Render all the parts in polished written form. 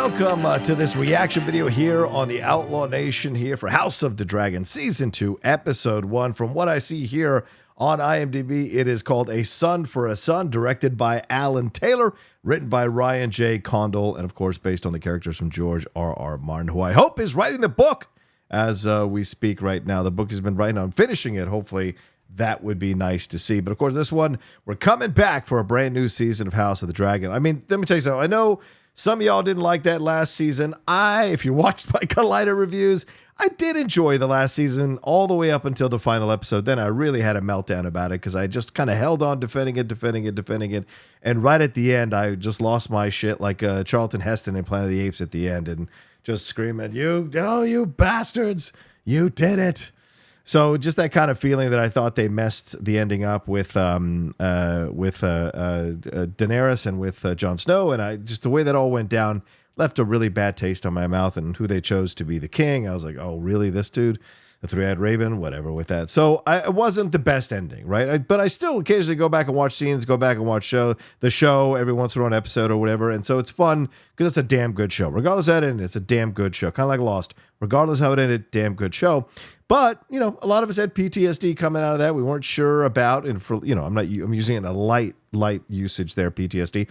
welcome to this reaction video here on the Outlaw Nation here for House of the Dragon Season 2, Episode 1. From what I see here on IMDb, it is called A Son for a Son, directed by Alan Taylor, written by Ryan J. Condal, and of course based on the characters from George R.R. Martin, who I hope is writing the book as we speak right now. The book has been writing on finishing it, hopefully. That would be nice to see. But of course, this one, we're coming back for a brand new season of House of the Dragon. I mean, let me tell you something. I know some of y'all didn't like that last season. If you watched my Collider reviews, I did enjoy the last season all the way up until the final episode. Then I really had a meltdown about it because I just kind of held on defending it. And right at the end, I just lost my shit like Charlton Heston in Planet of the Apes at the end and just screaming, you bastards, you did it. So just that kind of feeling that I thought they messed the ending up with Daenerys and with Jon Snow, and just the way that all went down left a really bad taste on my mouth. And who they chose to be the king, I was like, oh really, this dude, the three-eyed raven, whatever with that. So it wasn't the best ending, right? But I still occasionally go back and watch scenes, go back and watch the show every once in a while, an episode or whatever, and so it's fun because it's a damn good show. Regardless of how it ended, it's a damn good show, kind of like Lost. Regardless of how it ended, damn good show. But, you know, a lot of us had PTSD coming out of that. We weren't sure about, and for, you know, I'm using it in a light usage there, PTSD,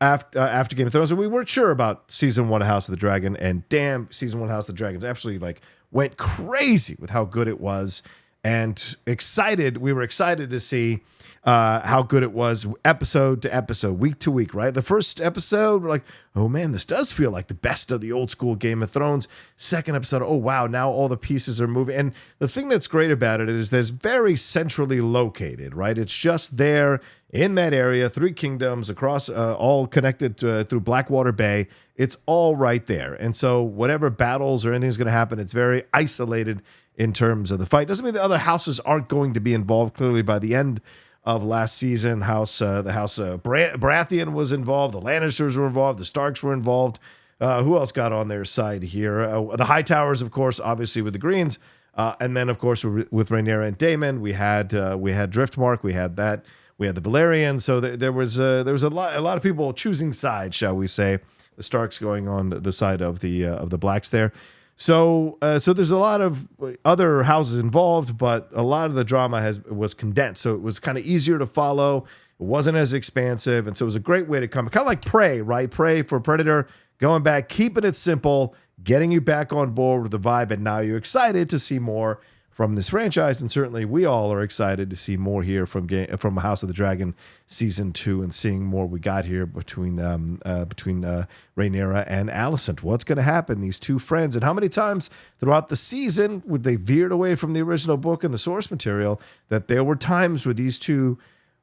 after Game of Thrones. And we weren't sure about season 1 of House of the Dragon, and damn, season 1 of House of the Dragons absolutely, like, went crazy with how good it was, and we were excited to see how good it was episode to episode, week to week, right? The first episode, we're like, oh man, this does feel like the best of the old school Game of Thrones. Second episode, oh wow, now all the pieces are moving. And the thing that's great about it is there's very centrally located, right? It's just there in that area, 3 kingdoms across, all connected through Blackwater Bay. It's all right there. And so whatever battles or anything's going to happen, it's very isolated in terms of the fight. Doesn't mean the other houses aren't going to be involved. Clearly by the end of last season, the House Baratheon was involved, the Lannisters were involved, the Starks were involved. Who else got on their side here? The Hightowers, of course, obviously with the Greens, and then of course with Rhaenyra and Daemon, we had Driftmark, we had the Valyrians. So there was a lot of people choosing sides, shall we say? The Starks going on the side of the Blacks there. So there's a lot of other houses involved, but a lot of the drama was condensed. So it was kind of easier to follow. It wasn't as expansive. And so it was a great way to come. Kind of like Prey, right? Prey for Predator, going back, keeping it simple, getting you back on board with the vibe. And now you're excited to see more from this franchise. And certainly we all are excited to see more here from House of the Dragon Season 2 and seeing more we got here between Rhaenyra and Alicent. What's going to happen? These two friends, and how many times throughout the season would they veered away from the original book and the source material that there were times where these two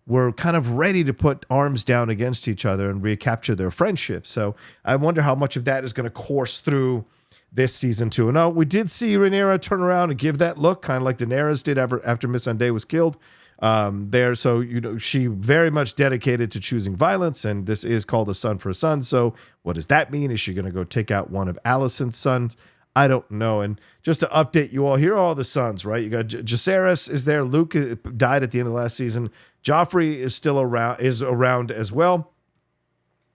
were kind of ready to put arms down against each other and recapture their friendship. So I wonder how much of that is going to course through this season 2. And now we did see Rhaenyra turn around and give that look, kind of like Daenerys did after Missandei was killed there. So, you know, she very much dedicated to choosing violence, and this is called A Son for a Son. So what does that mean? Is she going to go take out one of Alicent's sons? I don't know. And just to update you all, here are all the sons, right? You got Jacaerys is there. Luke died at the end of last season. Joffrey is still around as well.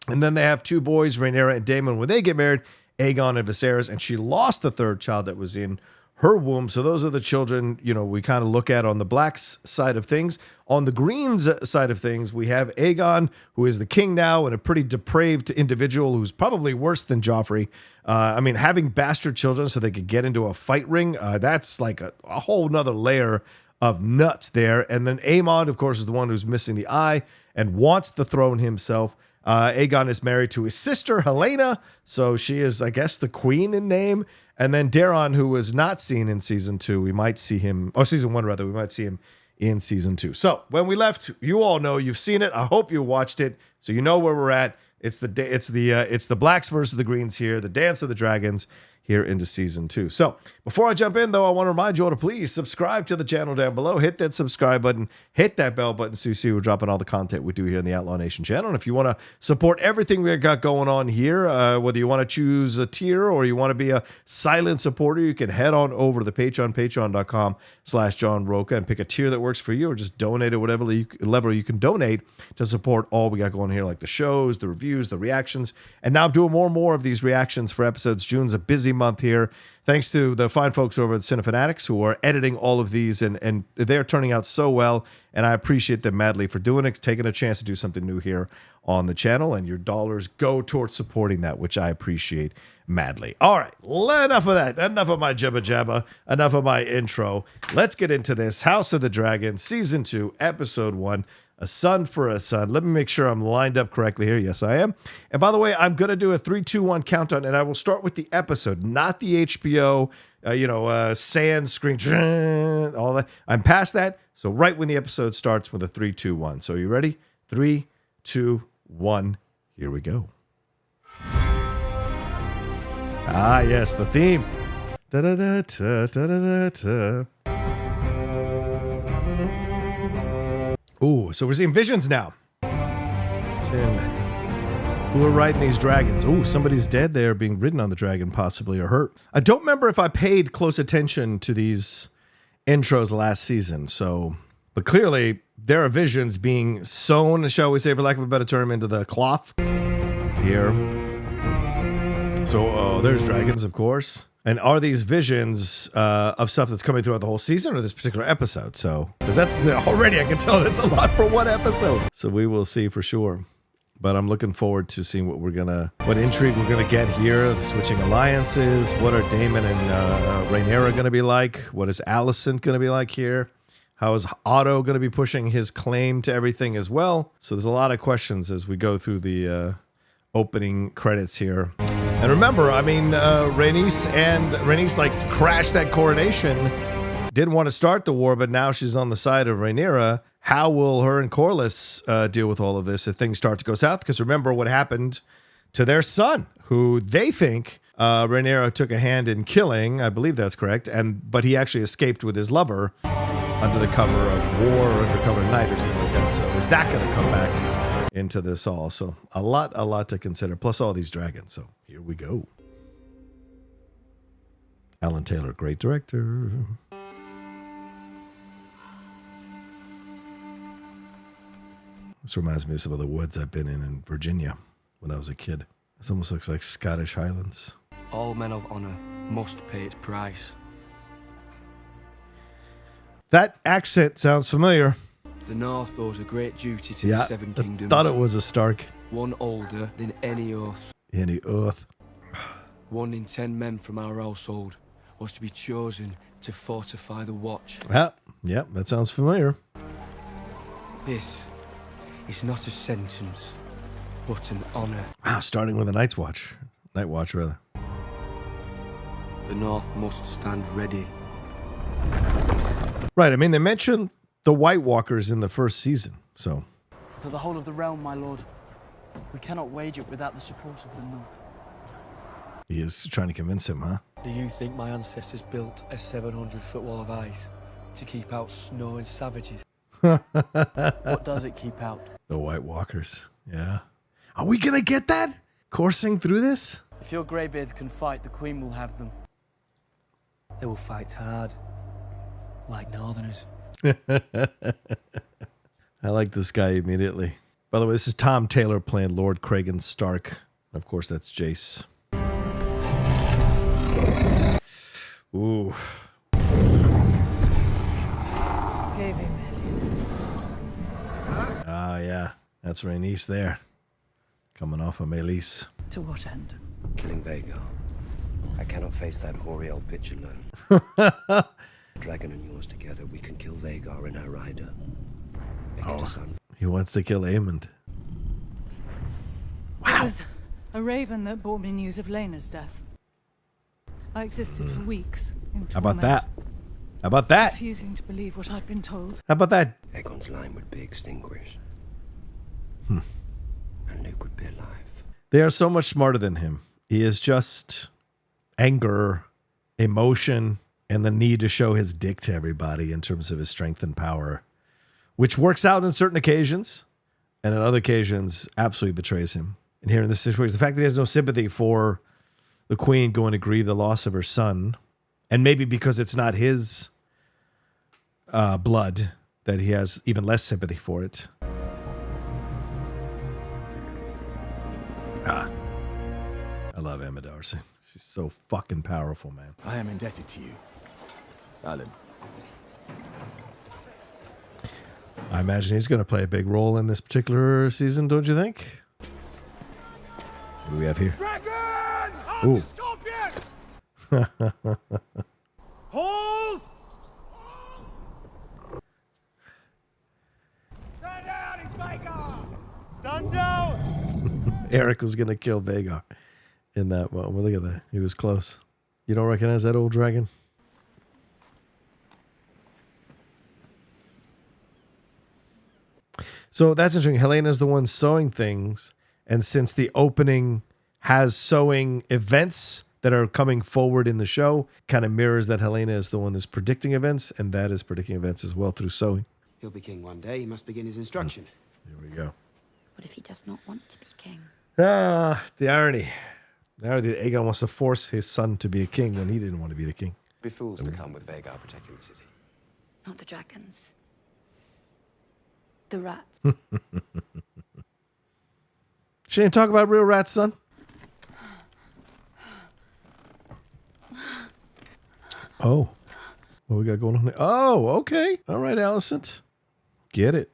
And then they have 2 boys, Rhaenyra and Daemon. When they get married, Aegon and Viserys, and she lost the 3rd child that was in her womb. So those are the children, you know, we kind of look at on the Blacks side of things. On the Greens side of things, we have Aegon, who is the king now and a pretty depraved individual who's probably worse than Joffrey. I mean, having bastard children so they could get into a fight ring, that's like a whole nother layer of nuts there. And then Aemon, of course, is the one who's missing the eye and wants the throne himself. Aegon is married to his sister, Helena, so she is, I guess, the queen in name. And then Daeron, who was not seen in season 2, we might see him, or season 1 rather, we might see him in season 2. So when we left, you all know, you've seen it. I hope you watched it, so you know where we're at. It's the Blacks versus the Greens here, the Dance of the Dragons here into season 2. So before I jump in, though, I want to remind you all to please subscribe to the channel down below. Hit that subscribe button. Hit that bell button so you see we're dropping all the content we do here in the Outlaw Nation channel. And if you want to support everything we got going on here, whether you want to choose a tier or you want to be a silent supporter, you can head on over to the Patreon, patreon.com/John Rocha, and pick a tier that works for you, or just donate at whatever level you can donate to support all we got going here, like the shows, the reviews, the reactions. And now I'm doing more and more of these reactions for episodes. June's a busy month here. Thanks to the fine folks over at Cinefanatics who are editing all of these, and they're turning out so well, and I appreciate them madly for doing it, taking a chance to do something new here on the channel, and your dollars go towards supporting that, which I appreciate madly. All right, enough of that. Enough of my jibba jabba. Enough of my intro. Let's get into this. House of the Dragon, Season 2, Episode 1. A Son for a Son. Let me make sure I'm lined up correctly here. Yes, I am. And by the way, I'm going to do a 3, 2, 1 countdown, and I will start with the episode, not the HBO, sand screen, all that. I'm past that. So right when the episode starts with a 3, 2, 1. So are you ready? 3, 2, 1. Here we go. Ah, yes, the theme. Da-da-da-ta, da-da-da-ta. Ooh, so we're seeing visions now. And who are riding these dragons? Ooh, somebody's dead. They are being ridden on the dragon, possibly, or hurt. I don't remember if I paid close attention to these intros last season, but clearly there are visions being sewn, shall we say, for lack of a better term, into the cloth here. So, there's dragons, of course. And are these visions of stuff that's coming throughout the whole season or this particular episode? So, because already I can tell that's a lot for one episode. So we will see for sure. But I'm looking forward to seeing what intrigue we're gonna get here. The switching alliances. What are Daemon and Rhaenyra gonna be like? What is Alicent gonna be like here? How is Otto gonna be pushing his claim to everything as well? So there's a lot of questions as we go through the opening credits here. And remember, I mean, Rhaenys like crashed that coronation, didn't want to start the war, but now she's on the side of Rhaenyra. How will her and Corlys deal with all of this if things start to go south? Because remember what happened to their son, who they think Rhaenyra took a hand in killing. I believe that's correct. But he actually escaped with his lover under the cover of war or under cover of night or something like that. So is that going to come back into this all? So a lot to consider, plus all these dragons. So here we go. Alan Taylor, great director. This reminds me of some of the woods I've been in Virginia when I was a kid. This almost looks like Scottish Highlands. All men of honor must pay its price. That accent sounds familiar. The North owes a great duty to the Seven Kingdoms. I thought it was a Stark. One older than any oath. Any oath. 1 in 10 men from our household was to be chosen to fortify the watch. Yep, that sounds familiar. This is not a sentence, but an honor. Wow, starting with a Night's Watch. Night Watch, rather. The North must stand ready. Right, I mean, they mentioned the White Walkers in the first season, so. To the whole of the realm, my lord. We cannot wage it without the support of the North. He is trying to convince him, huh? Do you think my ancestors built a 700-foot wall of ice to keep out snow and savages? What does it keep out? The White Walkers, yeah. Are we gonna get that? Coursing through this? If your greybeards can fight, the Queen will have them. They will fight hard, like Northerners. I like this guy immediately. By the way, this is Tom Taylor playing Lord Cragen Stark. Of course, that's Jace. Ooh. Ah, yeah. That's Rhaenys there. Coming off of Meleys. To what end? Killing Vhagar. I cannot face that hoary old bitch alone. Dragon and yours together, we can kill Vhagar and her rider. Make it a son. He wants to kill Aemond. Wow! It was a raven that brought me news of Laena's death. I existed for weeks in torment. How about that? How about that? Refusing to believe what I'd been told. How about that? Aegon's line would be extinguished. And Luke would be alive. They are so much smarter than him. He is just anger, emotion, and the need to show his dick to everybody in terms of his strength and power, which works out in certain occasions, and in other occasions absolutely betrays him. And here in this situation, the fact that he has no sympathy for the queen going to grieve the loss of her son, and maybe because it's not his blood, that he has even less sympathy for it. I love Emma Darcy. She's so fucking powerful, man. I am indebted to you, Alan. I imagine he's going to play a big role in this particular season, don't you think? What do we have here? Dragon! Ooh. Scorpion! Hold! Stand down, it's Vhagar! Stand down! Eric was going to kill Vhagar in that moment. Well, look at that. He was close. You don't recognize that old dragon? So that's interesting. Helena's the one sewing things. And since the opening has sewing events that are coming forward in the show, kind of mirrors that Helena is the one that's predicting events, and that is predicting events as well through sewing. He'll be king one day. He must begin his instruction. Here we go. What if he does not want to be king? Ah, the irony. The irony that Aegon wants to force his son to be a king when he didn't want to be the king. Be fools to come with Vhagar protecting the city. Not the dragons. The rats. She didn't talk about real rats, son. Oh. What we got going on here? Oh, okay. All right, Alicent. Get it.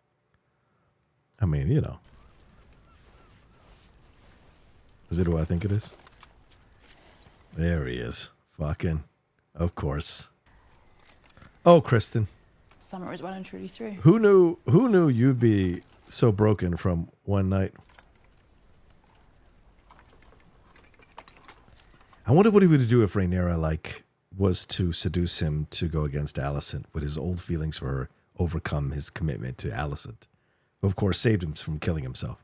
I mean, you know. Is it who I think it is? There he is. Fucking. Of course. Oh, Kristen. Summer is well and truly through. Who knew you'd be so broken from one night? I wonder what he would do if Rhaenyra, was to seduce him to go against Alicent. Would his old feelings for her overcome his commitment to Alicent? Who, of course, saved him from killing himself.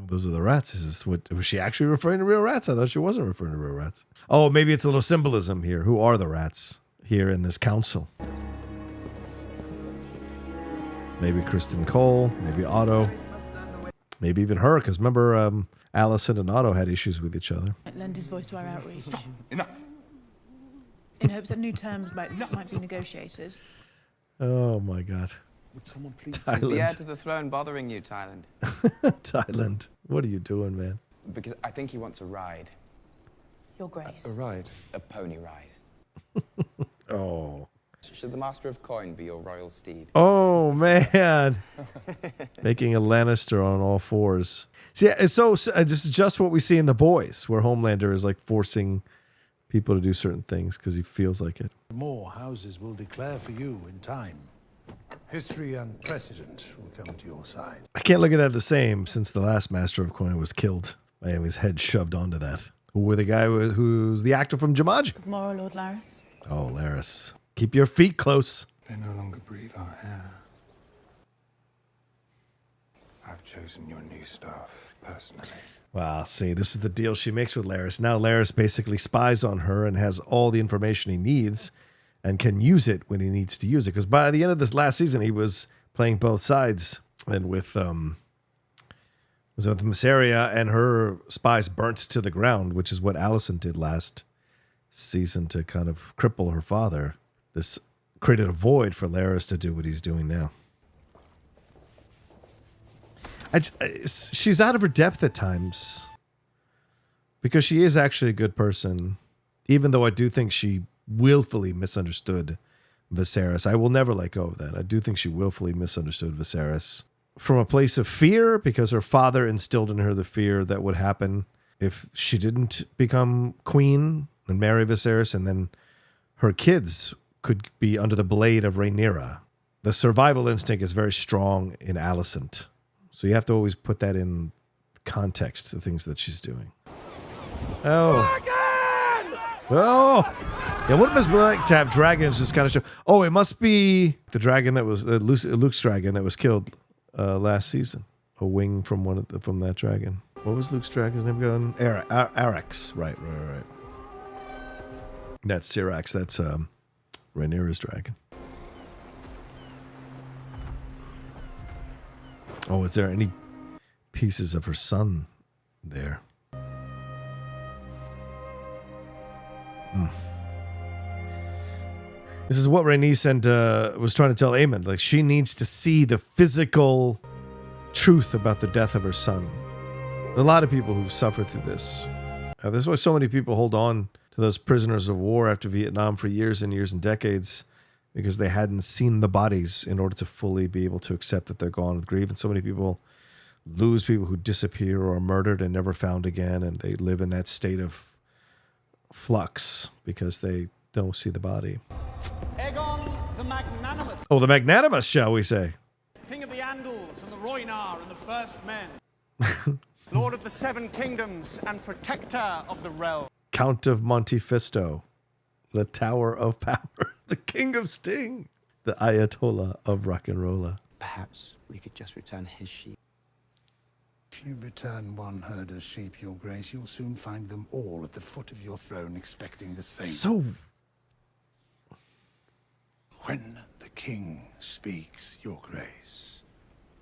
Those are the rats. Was she actually referring to real rats? I thought she wasn't referring to real rats. Oh, maybe it's a little symbolism here. Who are the rats here in this council? Maybe Kristen Cole, maybe Otto, maybe even her, because remember Alicent and Otto had issues with each other. Lend his voice to our outreach. Enough. In hopes that new terms might be negotiated. Oh my God. Would someone please? Is the heir to the throne bothering you, Thailand? Thailand, what are you doing, man? Because I think he wants a ride. Your Grace. A ride. A pony ride. Oh. Should the Master of Coin be your royal steed? Oh, man. Making a Lannister on all fours. See, so this is just what we see in The Boys, where Homelander is forcing people to do certain things because he feels like it. More houses will declare for you in time. History and precedent will come to your side. I can't look at that the same since the last Master of Coin was killed by having his head shoved onto that. Who the guy who's the actor from Jumanji? Good morrow, Lord Larys. Oh, Larys. Keep your feet close. They no longer breathe our air. I've chosen your new staff personally. Wow, see, this is the deal she makes with Larys. Now Larys basically spies on her and has all the information he needs and can use it when he needs to use it. Because by the end of this last season, he was playing both sides. And with Mysaria and her spies burnt to the ground, which is what Alicent did last season to kind of cripple her father. This created a void for Larys to do what he's doing now. She's out of her depth at times because she is actually a good person, even though I do think she willfully misunderstood Viserys. I will never let go of that. I do think she willfully misunderstood Viserys from a place of fear because her father instilled in her the fear that would happen if she didn't become queen and marry Viserys, and then her kids could be under the blade of Rhaenyra. The survival instinct is very strong in Alicent. So you have to always put that in context, the things that she's doing. Oh. Oh! Yeah, what it must be like to have dragons just kind of show. Oh, it must be the dragon that was Luke's dragon that was killed last season. A wing from from that dragon. What was Luke's dragon's name again? Arax. Right. That's Syrax. That's Rhaenyra's dragon. Oh, is there any pieces of her son there? This is what Rhaenyra was trying to tell Aemon. Like, she needs to see the physical truth about the death of her son. A lot of people who've suffered through this. That's why so many people hold on to those prisoners of war after Vietnam for years and years and decades, because they hadn't seen the bodies in order to fully be able to accept that they're gone with grief. And so many people lose people who disappear or are murdered and never found again, and they live in that state of flux because they don't see the body. Aegon the Magnanimous, Oh, the magnanimous, shall we say? King of the Andals and the Rhaenyra and the First Men, Lord of the Seven Kingdoms and Protector of the Realm. Count of Montefisto, the Tower of Power, the King of Sting, the Ayatollah of Rock and Rolla. Perhaps we could just return his sheep. If you return one herd of sheep, Your Grace, you'll soon find them all at the foot of your throne expecting the same. So, when the king speaks, Your Grace,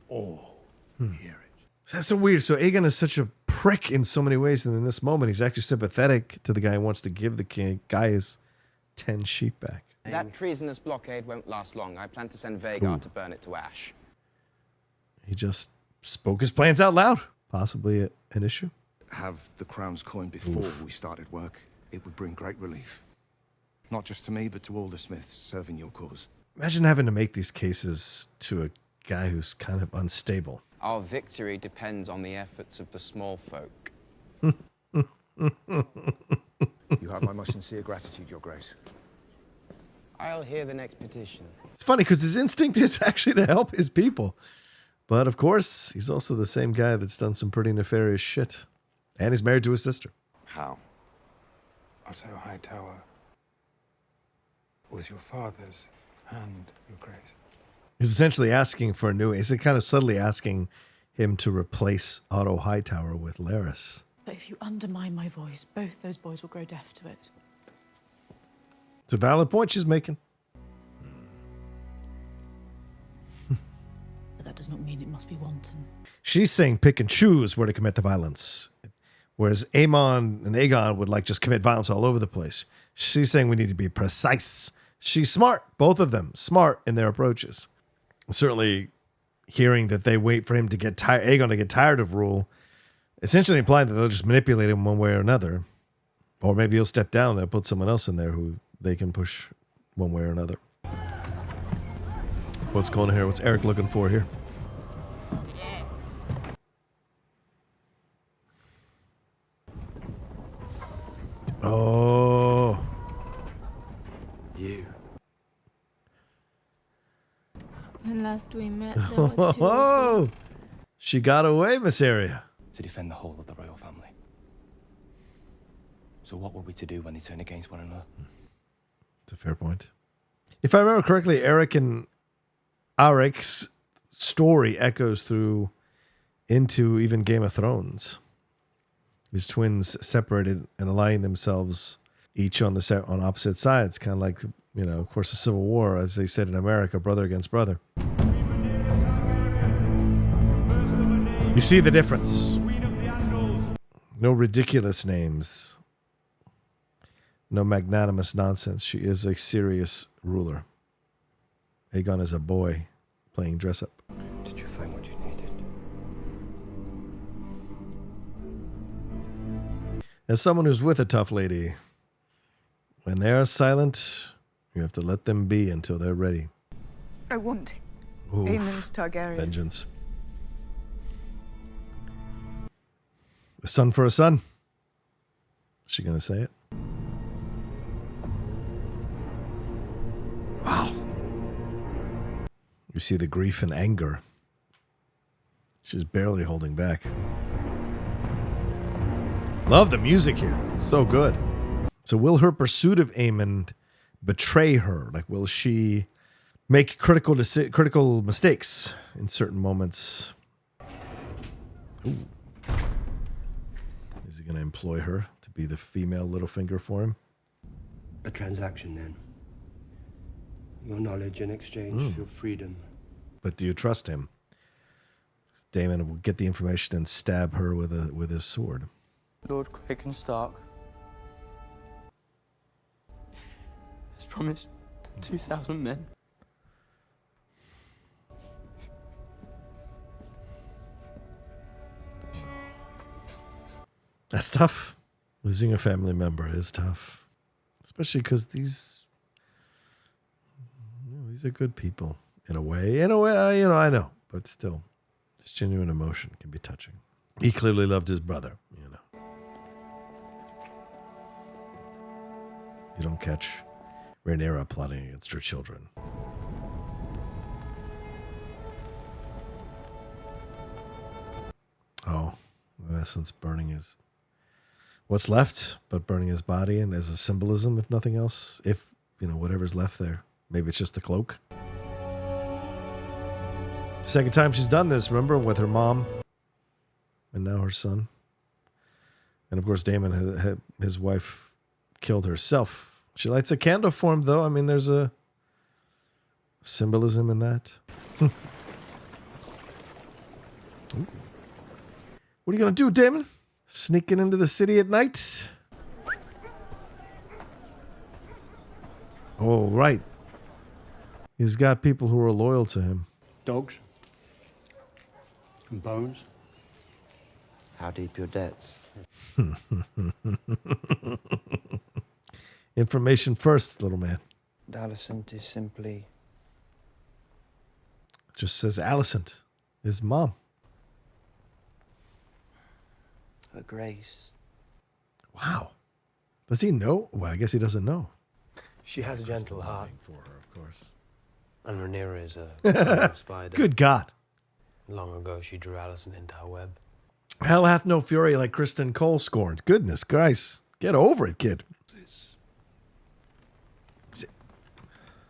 all hear it. that's so weird. So Aegon is such a prick in so many ways, and in this moment, he's actually sympathetic to the guy who wants to give the guy his 10 sheep back. That treasonous blockade won't last long. I plan to send Vhagar to burn it to ash. He just spoke his plans out loud. Possibly an issue. Have the crown's coin before we started work. It would bring great relief. Not just to me, but to all the Smiths serving your cause. Imagine having to make these cases to a guy who's kind of unstable. Our victory depends on the efforts of the small folk. You have my most sincere gratitude, Your Grace. I'll hear the next petition. It's funny because his instinct is actually to help his people. But of course, he's also the same guy that's done some pretty nefarious shit. And he's married to his sister. How? Otto Hightower was your father's hand, Your Grace. He's essentially asking for a new... He's kind of subtly asking him to replace Otto Hightower with Larys. But if you undermine my voice, both those boys will grow deaf to it. It's a valid point she's making. But that does not mean it must be wanton. She's saying pick and choose where to commit the violence. Whereas Aemon and Aegon would like just commit violence all over the place. She's saying we need to be precise. She's smart. Both of them smart in their approaches. Certainly hearing that they wait for him to get tired, Aegon to get tired of rule, essentially implying that they'll just manipulate him one way or another. Or maybe he'll step down. They'll put someone else in there who they can push one way or another. What's going on here? What's Eric looking for here? Oh. You. When last we met, there were two Oh, she got away, Miss Arya. To defend the whole of the royal family. So what were we to do when they turn against one another? It's a fair point. If I remember correctly, Eric and Arik's story echoes through into even Game of Thrones. These twins separated and allying themselves each on on opposite sides, kind of like, you know, of course, the Civil War, as they said in America, brother against brother. You see the difference. No ridiculous names. No magnanimous nonsense. She is a serious ruler. Aegon is a boy playing dress up. Did you find what you needed? As someone who's with a tough lady, when they're silent, you have to let them be until they're ready. I want Oof. Aemon's Targaryen. Vengeance. A son for a son. Is she going to say it? Wow. You see the grief and anger. She's barely holding back. Love the music here. So good. So will her pursuit of Aemon betray her? Like, will she make critical mistakes in certain moments? Ooh. Is he going to employ her to be the female Littlefinger for him? A transaction, then. Your knowledge in exchange for your freedom. But do you trust him? Daemon will get the information and stab her with his sword. Lord Kraken Stark has promised 2,000 men. That's tough. Losing a family member is tough. Especially because these are good people. In a way, I know. But still, this genuine emotion can be touching. He clearly loved his brother, You don't catch Rhaenyra plotting against her children. Oh, in essence, burning his... What's left but burning his body, and as a symbolism, if nothing else, if, whatever's left there. Maybe it's just the cloak. Second time she's done this, remember, with her mom and now her son. And of course, Daemon had his wife killed herself. She lights a candle for him, though. I mean, there's a symbolism in that. What are you going to do, Daemon? Sneaking into the city at night? Oh, right. He's got people who are loyal to him. Dogs? And bones? How deep your debts? Information first, little man. Alicent is simply... Just says Alicent, his mom. Her grace. Wow. Does he know? Well, I guess he doesn't know. She has a gentle heart. For her, of course. And Rhaenyra is a spider. Good God. Long ago, she drew Alicent into her web. Hell hath no fury like Kristen Cole scorned. Goodness Christ. Get over it, kid.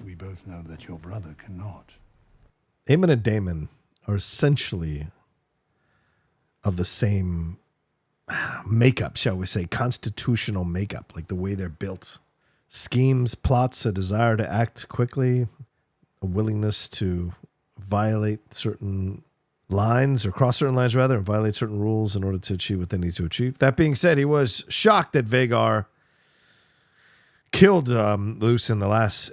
We both know that your brother cannot. Aemon and Daemon are essentially of the same makeup, shall we say, constitutional makeup, like the way they're built. Schemes, plots, a desire to act quickly, a willingness to violate certain lines, or cross certain lines rather, and violate certain rules in order to achieve what they need to achieve. That being said, he was shocked that Vhagar killed Luce in the last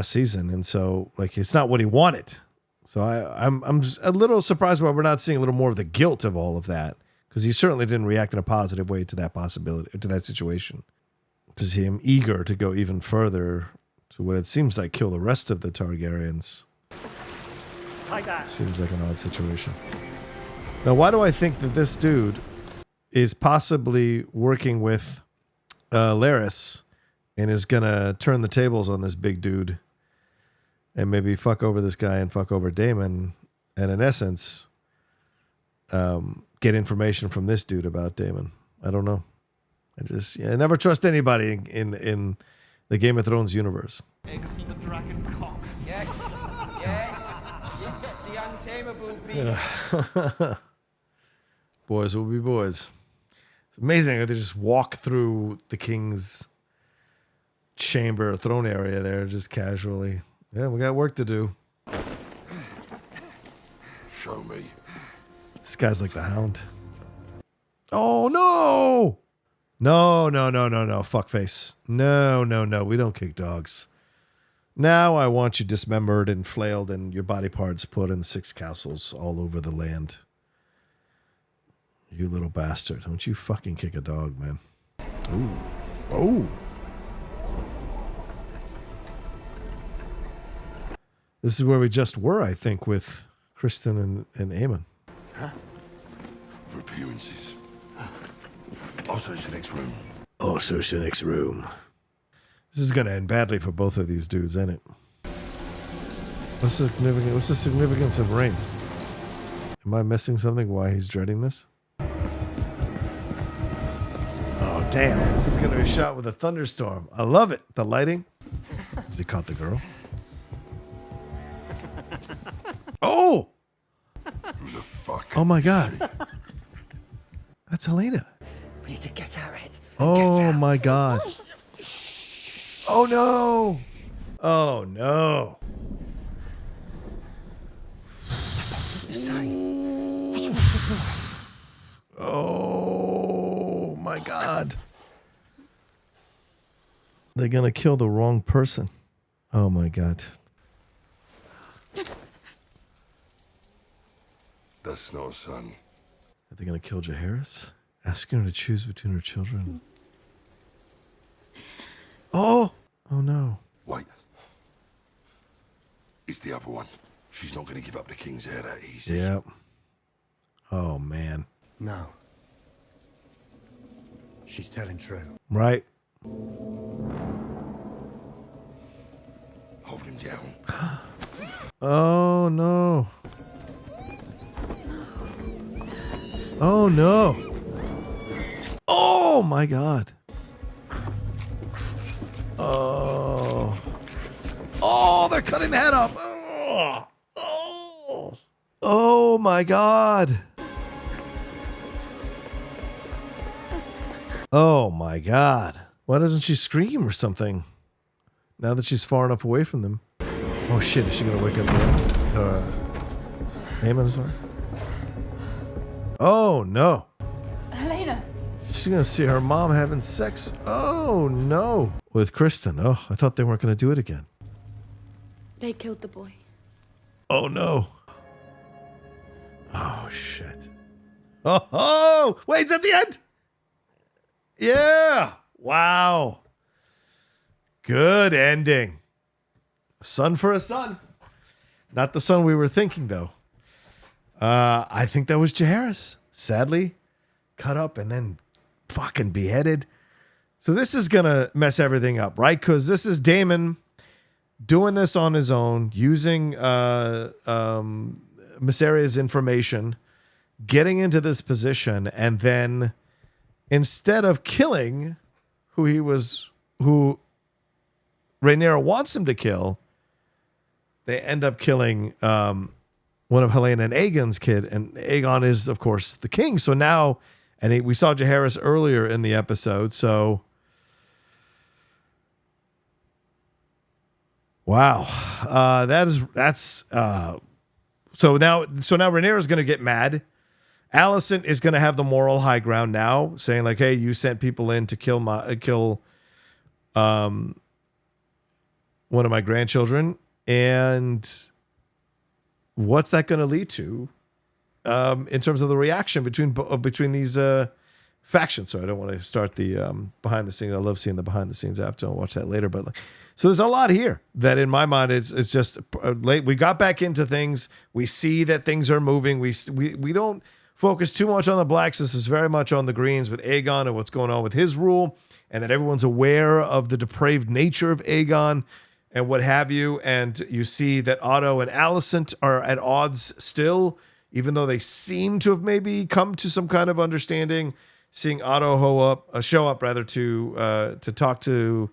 season, and so it's not what he wanted. So I'm just a little surprised why we're not seeing a little more of the guilt of all of that, because he certainly didn't react in a positive way to that possibility, to that situation. To see him eager to go even further to what it seems like kill the rest of the Targaryens. Take that. Seems like an odd situation. Now, why do I think that this dude is possibly working with Larys and is gonna turn the tables on this big dude and maybe fuck over this guy and fuck over Daemon, and in essence, get information from this dude about Daemon? I don't know. I never trust anybody in the Game of Thrones universe. Aegon the dragon cock. Yes, yes. The untamable beast. Boys will be boys. It's amazing how they just walk through the king's chamber, throne area there, just casually. Yeah, we got work to do. Show me. This guy's like the Hound. Oh, no! No, fuckface. No, we don't kick dogs. Now I want you dismembered and flailed and your body parts put in 6 castles all over the land. You little bastard. Don't you fucking kick a dog, man. Ooh. Oh. This is where we just were, I think, with Kristen and Aemon. Huh? For appearances. Also, it's the next room. Also, it's the next room. This is going to end badly for both of these dudes, ain't it? What's the significance of rain? Am I missing something? Why he's dreading this? Oh, Damn, this is going to be shot with a thunderstorm. I love it. The lighting. Has he caught the girl? Oh! Who the fuck? Oh my God. That's Helena. We need to get her head. Oh my God. Oh no. Oh no. Oh my God. They're going to kill the wrong person. Oh my God. That's not son. Are they going to kill Jaehaerys? Asking her to choose between her children. Oh! Oh no. Wait. It's the other one. She's not going to give up the king's heir that easy. Yep. Oh man. No. She's telling true. Right. Hold him down. Oh no. Oh no. Oh my God. Oh. Oh, they're cutting the head off. Oh. Oh. Oh my God. Oh my God. Why doesn't she scream or something? Now that she's far enough away from them. Oh shit, is she gonna wake up Aemon, sorry? Oh no. Helena. She's gonna see her mom having sex. Oh no. With Kristen. Oh, I thought they weren't gonna do it again. They killed the boy. Oh no. Oh shit. Oh, wait, it's at the end. Yeah. Wow. Good ending. A son for a son. Not the son we were thinking, though. I think that was Jaehaerys. Sadly, cut up and then fucking beheaded. So this is going to mess everything up, right? Because this is Daemon doing this on his own, using Mysaria's information, getting into this position, and then instead of killing who Rhaenyra wants him to kill, they end up killing one of Helena and Aegon's kid, and Aegon is, of course, the king. So now, and we saw Jaehaerys earlier in the episode, so wow, so now Rhaenyra is going to get mad. Alicent is going to have the moral high ground now, saying like, "Hey, you sent people in to kill one of my grandchildren," and what's that going to lead to in terms of the reaction between these factions? So I don't want to start the behind the scenes. I love seeing the behind the scenes after. I'll watch that later, but so there's a lot here that in my mind is just late. We got back into things. We see that things are moving. We don't focus too much on the blacks. This is very much on the greens with Aegon and what's going on with his rule, and that everyone's aware of the depraved nature of Aegon and what have you. And you see that Otto and Alicent are at odds still, even though they seem to have maybe come to some kind of understanding. Seeing Otto show up to talk to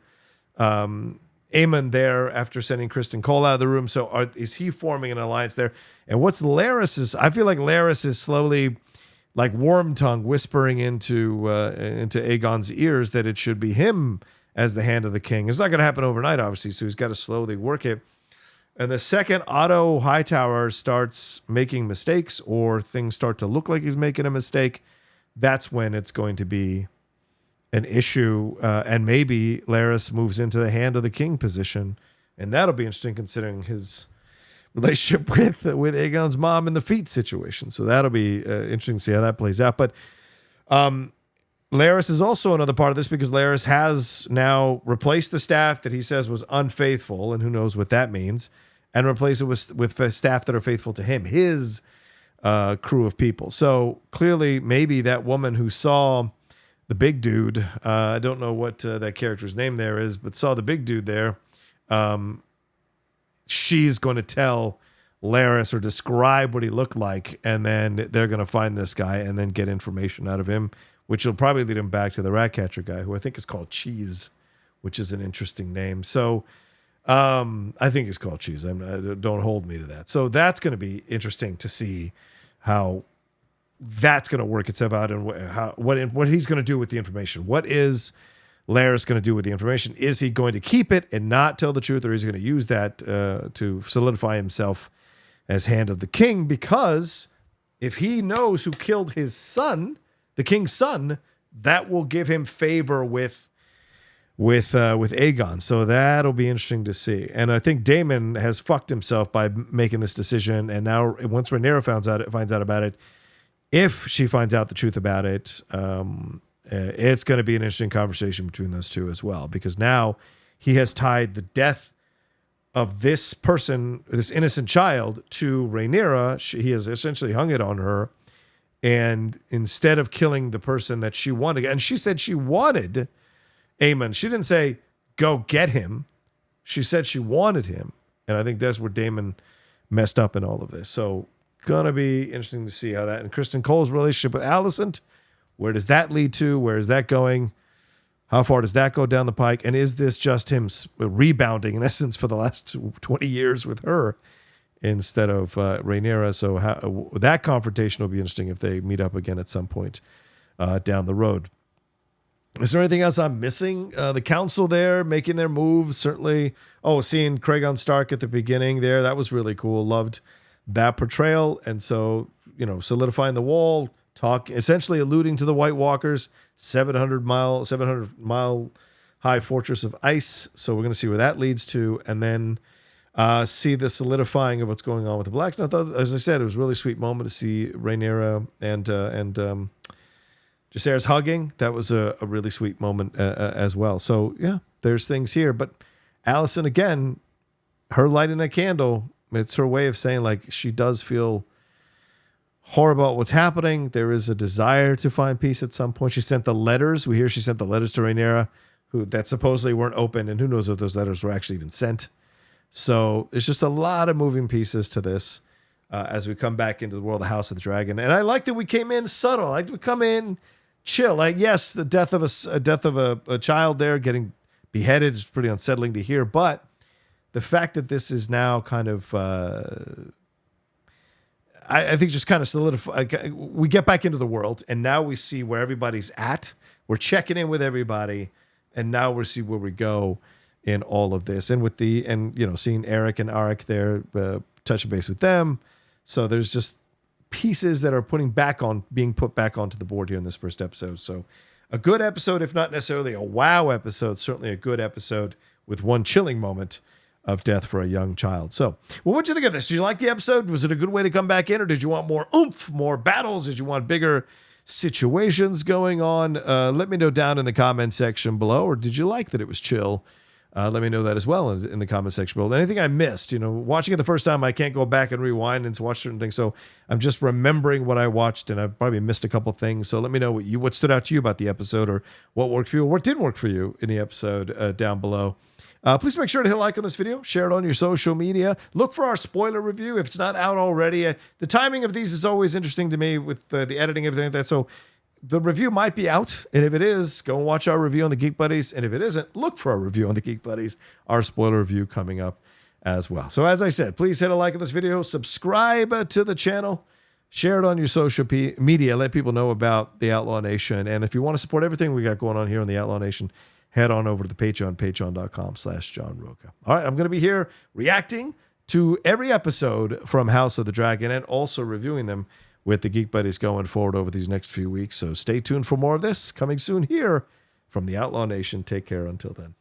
Aemon there after sending Kristen Cole out of the room. So is he forming an alliance there? And what's Larys's? I feel like Larys is slowly, like worm tongue, whispering into Aegon's ears that it should be him as the hand of the king. It's not going to happen overnight, obviously, so he's got to slowly work it. And the second Otto Hightower starts making mistakes, or things start to look like he's making a mistake, that's when it's going to be an issue, and maybe Larys moves into the hand of the king position, and that'll be interesting considering his relationship with Aegon's mom and the feet situation. So that'll be interesting to see how that plays out. But Larys is also another part of this, because Larys has now replaced the staff that he says was unfaithful, and who knows what that means, and replace it with staff that are faithful to him, his crew of people. So clearly, maybe that woman who saw the big dude, I don't know what that character's name there is, but saw the big dude there, she's going to tell Larys or describe what he looked like, and then they're going to find this guy and then get information out of him, which will probably lead him back to the Ratcatcher guy, who I think is called Cheese, which is an interesting name. So I think it's called Cheese. Don't hold me to that. So that's going to be interesting to see how that's going to work itself out and what he's going to do with the information. What is Larys going to do with the information? Is he going to keep it and not tell the truth, or is he going to use that to solidify himself as Hand of the King? Because if he knows who killed his son, the king's son, that will give him favor with Aegon. So that'll be interesting to see. And I think Daemon has fucked himself by making this decision. And now, once Rhaenyra finds out about it, if she finds out the truth about it, it's going to be an interesting conversation between those two as well, because now he has tied the death of this person, this innocent child, to Rhaenyra. He has essentially hung it on her. And instead of killing the person that she wanted, and she said she wanted Aemon. She didn't say, go get him. She said she wanted him. And I think that's where Daemon messed up in all of this. So going to be interesting to see how that, and Kristen Cole's relationship with Alicent, where does that lead to? Where is that going? How far does that go down the pike? And is this just him rebounding, in essence, for the last 20 years with her instead of Rhaenyra? So that confrontation will be interesting if they meet up again at some point down the road. Is there anything else I'm missing? The council there making their moves, certainly. Oh, seeing Craigon Stark at the beginning there, that was really cool. Loved that portrayal. And so, solidifying the wall, essentially alluding to the White Walkers, 700 mile high fortress of ice. So we're going to see where that leads to, and then see the solidifying of what's going on with the Blacks. And I thought, as I said, it was a really sweet moment to see Rhaenyra and Jacaerys hugging. That was a really sweet moment as well. So yeah, there's things here. But Alicent, again, her lighting that candle, it's her way of saying, like, she does feel horrible about what's happening. There is a desire to find peace at some point. She sent the letters. We hear she sent the letters to Rhaenyra, that supposedly weren't open, and who knows if those letters were actually even sent. So there's just a lot of moving pieces to this as we come back into the world of the House of the Dragon. And I like that we came in subtle. I like that we come in chill. Like, yes, the death of a child there getting beheaded is pretty unsettling to hear, but the fact that this is now kind of I think just kind of solidify. We get back into the world, and now we see where everybody's at. We're checking in with everybody, and now we see where we go in all of this. And seeing Eric and Arik there, touching base with them. So there's just pieces that are being put back onto the board here in this first episode. So a good episode, if not necessarily a wow episode, certainly a good episode with one chilling moment of death for a young child. So, well, what'd you think of this? Did you like the episode? Was it a good way to come back in, or did you want more oomph, more battles? Did you want bigger situations going on? Let me know down in the comment section below, or did you like that it was chill? Let me know that as well in the comment section below. Anything I missed, watching it the first time, I can't go back and rewind and watch certain things. So I'm just remembering what I watched, and I probably missed a couple things. So let me know what stood out to you about the episode, or what worked for you, or what didn't work for you in the episode down below. Please make sure to hit like on this video, share it on your social media. Look for our spoiler review if it's not out already. The timing of these is always interesting to me with the editing and everything like that. So the review might be out, and if it is, go and watch our review on the Geek Buddies. And if it isn't, look for our review on the Geek Buddies, our spoiler review coming up as well. So as I said, please hit a like on this video, subscribe to the channel, share it on your social media, let people know about the Outlaw Nation. And if you want to support everything we got going on here on the Outlaw Nation, head on over to the Patreon, patreon.com/John Rocha. All right, I'm going to be here reacting to every episode from House of the Dragon, and also reviewing them with the Geek Buddies going forward over these next few weeks. So stay tuned for more of this coming soon here from the Outlaw Nation. Take care until then.